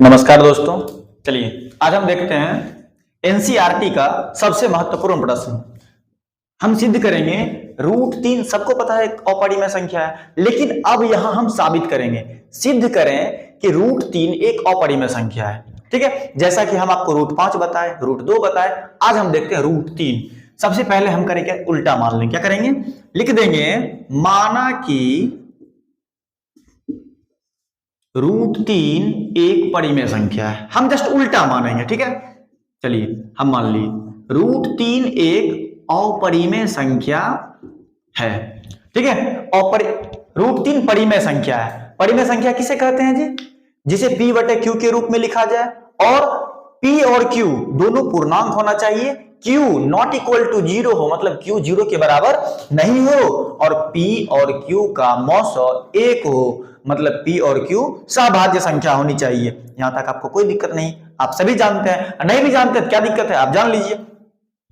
नमस्कार दोस्तों। चलिए आज हम देखते हैं एनसीईआरटी का सबसे महत्वपूर्ण प्रश्न। हम सिद्ध करेंगे √3 सबको पता है एक अपरिमेय संख्या है, लेकिन अब यहां हम साबित करेंगे, सिद्ध करें कि √3 एक अपरिमेय संख्या है। ठीक है, जैसा कि हम आपको √5 बताए, √2 बताए, आज हम देखते हैं √3। सबसे पहले हम करेंगे उल्टा मान लेंगे। क्या करेंगे? लिख देंगे माना कि √3 एक परिमेय संख्या है। हम जस्ट उल्टा मानेंगे। ठीक है, चलिए हम मान ली √3 एक अपरिमेय संख्या है। ठीक है, √3 परिमेय संख्या है। परिमेय संख्या किसे कहते हैं जी? जिसे p/q के रूप में लिखा जाए और p और q दोनों पूर्णांक होना चाहिए। q नॉट इक्वल टू 0 हो, मतलब q 0 के बराबर नहीं हो, और p और q का मौसो 1 हो, मतलब p और q सहभाज्य संख्या होनी चाहिए। यहां तक आपको कोई दिक्कत नहीं, आप सभी जानते हैं। नहीं भी जानते तो क्या दिक्कत है, आप जान लीजिए।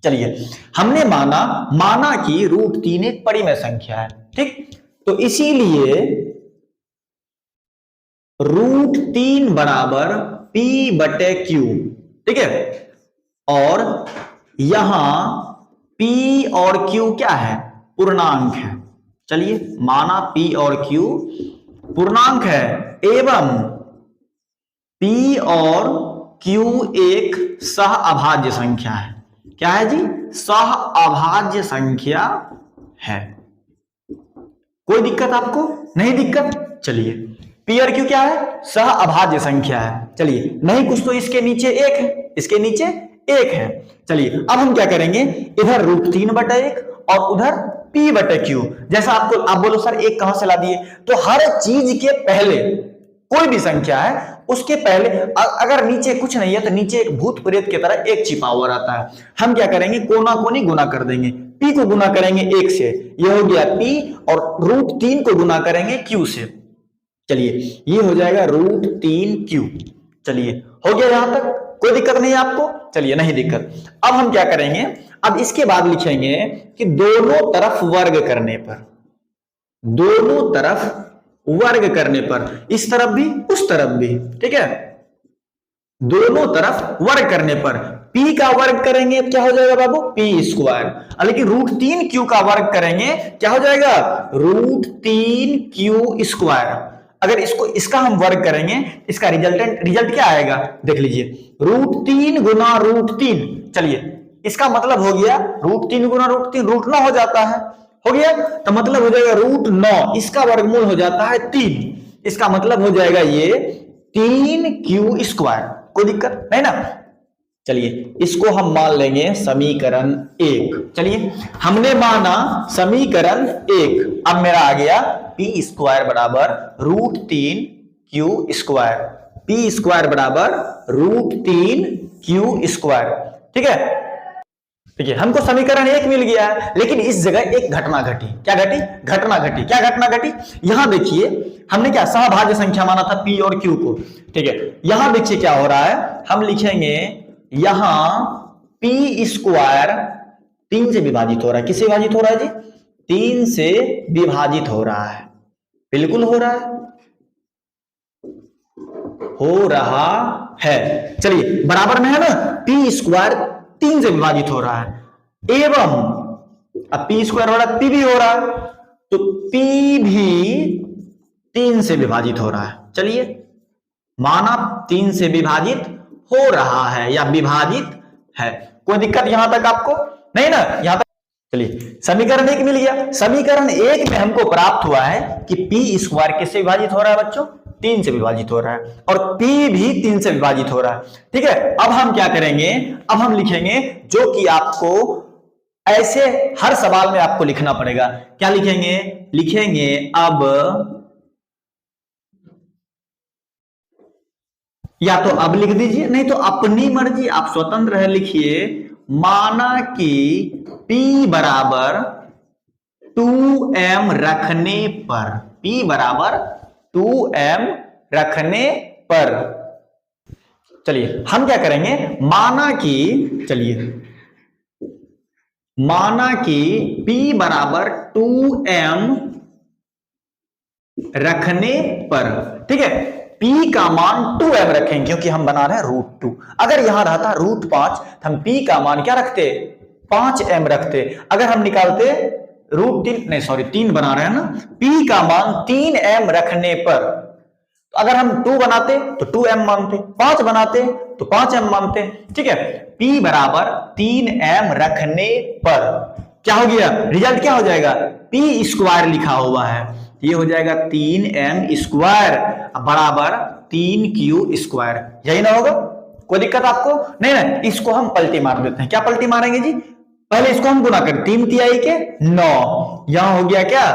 चलिए हमने माना कि √3 एक परिमेय संख्या है। ठीक, तो इसीलिए √3 बराबर p/q। ठीक है, और यहां p और q क्या है? पूर्णांक है। चलिए माना p और q पूर्णांक है एवं p और q एक सहअभाज्य संख्या है। क्या है जी? सहअभाज्य संख्या है। कोई दिक्कत आपको? नहीं दिक्कत। चलिए p और q क्या है? सहअभाज्य संख्या है। चलिए नहीं कुछ तो इसके नीचे 1 है, इसके नीचे 1 है। चलिए अब हम क्या करेंगे, इधर √3/1 और उधर p/q। जैसा आपको आप बोलो सर 1 कहां से ला दिए? तो हर चीज के पहले कोई भी संख्या है उसके पहले अगर नीचे कुछ नहीं है तो नीचे एक भूत प्रेत की तरह एक छिपा हुआ रहता है। हम क्या करेंगे, कोना कोनी गुना कर देंगे। p को गुना करेंगे 1 से, ये हो गया p, और √3 को गुना करेंगे q से। चलिए ये हो जाएगा √3q। चलिए हो गया यहां तक, कोई दिक्कत नहीं है आपको? चलिए नहीं दिक्कत। अब हम क्या करेंगे, अब इसके बाद लिखेंगे कि दोनों तरफ वर्ग करने पर, दोनों तरफ वर्ग करने पर, इस तरफ भी उस तरफ भी, ठीक है, दोनों तरफ वर्ग करने पर p का वर्ग करेंगे क्या हो जाएगा बाबू? p²। लेकिन √3q का वर्ग करेंगे क्या हो जाएगा? √3q²। अगर इसका हम वर्ग करेंगे, इसका रिजल्ट क्या आएगा देख लीजिए, √3 गुना √3। चलिए इसका मतलब हो गया √3 गुना √3 √9 हो जाता है। हो गया, तो मतलब हो जाएगा √9, इसका वर्गमूल हो जाता है 3। इसका मतलब हो जाएगा ये 3q²। कोई दिक्कत नहीं ना? चलिए इसको हम मान लेंगे समीकरण 1। चलिए हमने माना समीकरण 1। अब मेरा आ गया p² बराबर √3q²। p² बराबर √3q²। ठीक है, देखिए हमको समीकरण 1 मिल गया है, लेकिन इस जगह एक घटना घटी। क्या घटी? घटना घटी। क्या घटना घटी? यहां देखिए हमने क्या सहभाज्य संख्या माना था p और q को। ठीक है, यहां देखिए क्या हो रहा है, हम लिखेंगे यहां p² 3 से विभाजित हो रहा है। किससे विभाजित हो रहा है जी? 3 से विभाजित हो रहा है। बिल्कुल हो रहा है, हो रहा है। चलिए बराबर में है ना, p² 3 से विभाजित हो रहा है एवं अब p² वाला p भी हो रहा है, तो p भी 3 से विभाजित हो रहा है। चलिए माना 3 से विभाजित हो रहा है या विभाजित है। कोई दिक्कत यहां तक आपको नहीं ना? यहां तक चलिए समीकरण 1 मिल गया। समीकरण 1 में हमको प्राप्त हुआ है कि p² किससे विभाजित हो रहा है बच्चों? 3 से विभाजित हो रहा है, और p भी 3 से विभाजित हो रहा है। ठीक है, अब हम क्या करेंगे, अब हम लिखेंगे जो कि आपको ऐसे हर सवाल में आपको लिखना पड़ेगा। क्या लिखेंगे? लिखेंगे अब या तो अब लिख दीजिए, नहीं तो अपनी मर्जी, आप स्वतंत्र है, लिखिए माना कि p बराबर 2m रखने पर, p बराबर 2m रखने पर। चलिए हम क्या करेंगे, माना कि p बराबर 2m रखने पर। ठीक है, p का मान 2m रखेंगे क्योंकि हम बना रहे हैं √2। अगर यहां रहता √5 तो हम p का मान क्या रखते, 5m रखते। अगर हम निकालते √3 नहीं सॉरी 3 बना रहे हैं ना, p का मान 3m रखने पर, तो अगर हम 2 बनाते तो 2m मानते, 5 बनाते तो 5m मानते। ठीक है, p बराबर 3m रखने पर क्या हो गया, रिजल्ट क्या हो जाएगा, p स्क्वायर लिखा हुआ है, ये हो जाएगा 3m स्क्वायर बराबर 3q स्क्वायर। यही ना होगा, कोई दिक्कत आपको नहीं ना। इसको हम पलटी मार देते हैं। क्या पलटी मारेंगे जी, पहले इसको हम गुना करें, 3 तिहाई के 9, यहां हो गया क्या,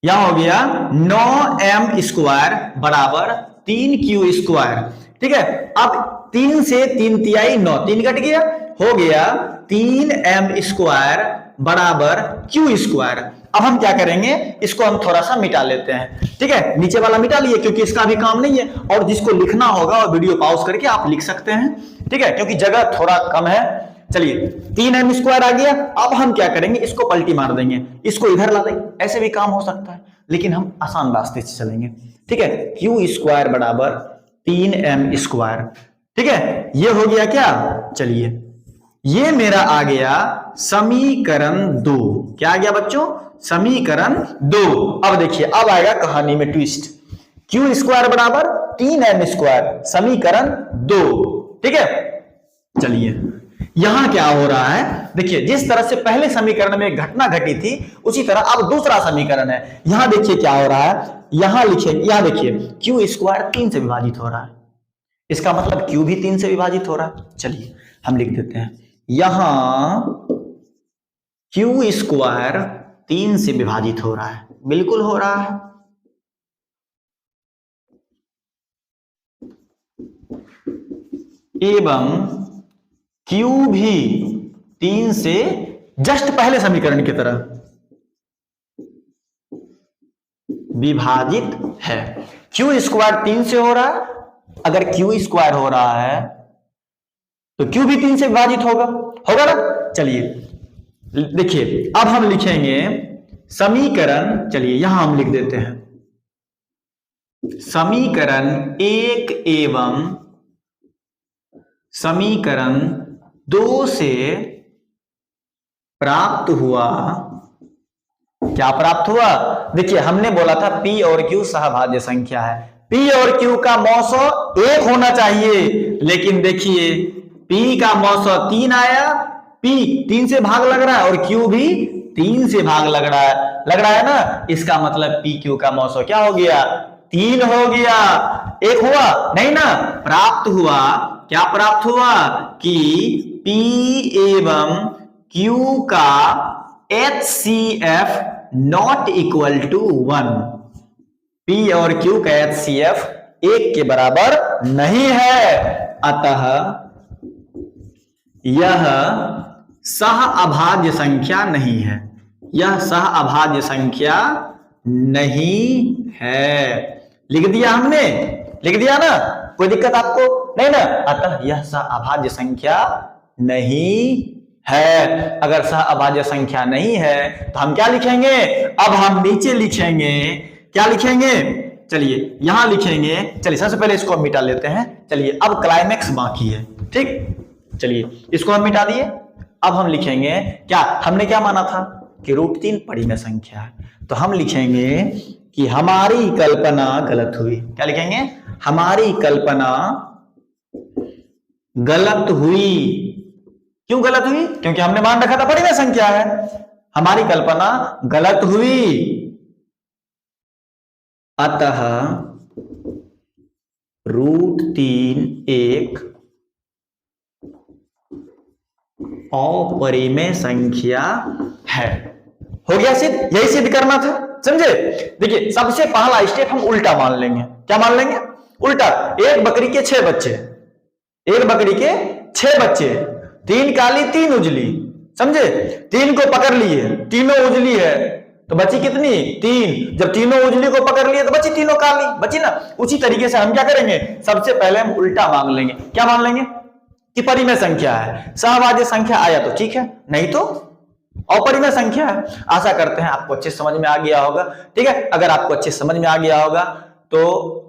यहां हो गया 9m स्क्वायर बराबर 3q स्क्वायर। ठीक है, अब 3 से 3 तिहाई 9, 3 कट गया, हो गया 3m स्क्वायर बराबर q स्क्वायर। अब हम क्या करेंगे, इसको हम थोड़ा सा मिटा लेते हैं। ठीक है, नीचे वाला मिटा लिए क्योंकि इसका भी काम नहीं है, और जिसको लिखना होगा और वीडियो पॉज करके आप लिख सकते हैं। ठीक है, क्योंकि जगह थोड़ा कम है। चलिए 3m स्क्वायर आ गया। अब हम क्या करेंगे, इसको पलटी मार देंगे, इसको इधर ला देंगे, ऐसे भी काम हो सकता है, लेकिन हम आसान रास्ते से चलेंगे। ठीक है, q स्क्वायर बराबर 3m स्क्वायर। ठीक है, ये हो गया क्या, चलिए ये मेरा आ गया समीकरण 2। क्या आ गया बच्चों, समीकरण 2। अब देखिए, अब आएगा कहानी में ट्विस्ट, q स्क्वायर बराबर 3m स्क्वायर, समीकरण 2। ठीक है, चलिए यहां क्या हो रहा है, देखिए जिस तरह से पहले समीकरण में घटना घटी थी उसी तरह अब दूसरा समीकरण है। यहां देखिए क्या हो रहा है, यहां लिखिए, यहां देखिए q स्क्वायर 3 से विभाजित हो रहा है, इसका मतलब q भी 3 से विभाजित हो रहा है। चलिए हम लिख देते हैं, यहां q स्क्वायर 3 से विभाजित हो रहा है, बिल्कुल हो रहा है। एवं q भी 3 से, जस्ट पहले समीकरण की तरह विभाजित है। q स्क्वायर 3 से हो रहा है, अगर q स्क्वायर हो रहा है तो q भी 3 से विभाजित होगा, होगा ना। चलिए देखिए, अब हम लिखेंगे समीकरण, चलिए यहां हम लिख देते हैं समीकरण 1 एवं समीकरण 2 से प्राप्त हुआ, क्या प्राप्त हुआ, देखिए हमने बोला था p और q सहभाज्य संख्या है, p और q का मौसो 1 होना चाहिए, लेकिन देखिए p का मौसो 3 आया, p 3 से भाग लग रहा है और q भी 3 से भाग लग रहा है ना, इसका मतलब p q का मौसो क्या हो गया, 3 हो गया, 1 हुआ नहीं ना, प्राप्त हुआ, क्या प्राप्त हुआ कि p एवं q का HCF not equal to 1, p और q का HCF 1 के बराबर नहीं है, अतः यह सह अभाज्य संख्या नहीं है, यह सह अभाज्य संख्या नहीं है। लिख दिया हमने, लिख दिया ना, कोई दिक्कत आपको नहीं ना, अतः यह सह अभाज्य संख्या नहीं है। अगर सह अभाज्य संख्या नहीं है तो हम क्या लिखेंगे, अब हम नीचे लिखेंगे, क्या लिखेंगे, चलिए यहां लिखेंगे, चलिए सबसे पहले इसको हम मिटा लेते हैं। चलिए अब क्लाइमेक्स बाकी है, ठीक, चलिए इसको हम मिटा दिए। अब हम लिखेंगे क्या, हमने क्या माना था कि √3 परिमेय संख्या है, तो हम लिखेंगे कि हमारी कल्पना गलत हुई। क्या लिखेंगे, हमारी कल्पना गलत हुई। क्यों गलत हुई, क्योंकि हमने मान रखा था परिमेय संख्या है, हमारी कल्पना गलत हुई, अतः √3 एक अपरिमेय संख्या है। हो गया सिद्ध, यही सिद्ध करना था, समझे। देखिए सबसे पहला स्टेप हम उल्टा मान लेंगे, क्या मान लेंगे, उल्टा। एक बकरी के 6 बच्चे, एक बकरी के 6 बच्चे, 3 काली 3 उजली, समझे, 3 को पकड़ लिए, तीनों उजली है तो बची कितनी, 3। जब तीनों उजली को पकड़ लिए तो बची तीनों काली, बची ना। उसी तरीके से हम क्या करेंगे, सबसे पहले हम उल्टा मान लेंगे, क्या मान लेंगे कि परिमेय संख्या है, सहभाज्य संख्या आया तो ठीक है, नहीं तो अपरिमेय संख्या है। आशा करते हैं आपको अच्छे समझ में आ गया होगा, ठीक है। अगर आपको अच्छे समझ में आ गया होगा तो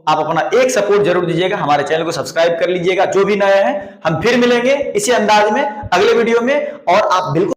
आप अपना एक सपोर्ट जरूर दीजिएगा, हमारे चैनल को सब्सक्राइब कर लीजिएगा। जो भी नए हैं, हम फिर मिलेंगे इसी अंदाज में अगले वीडियो में, और आप बिल्कुल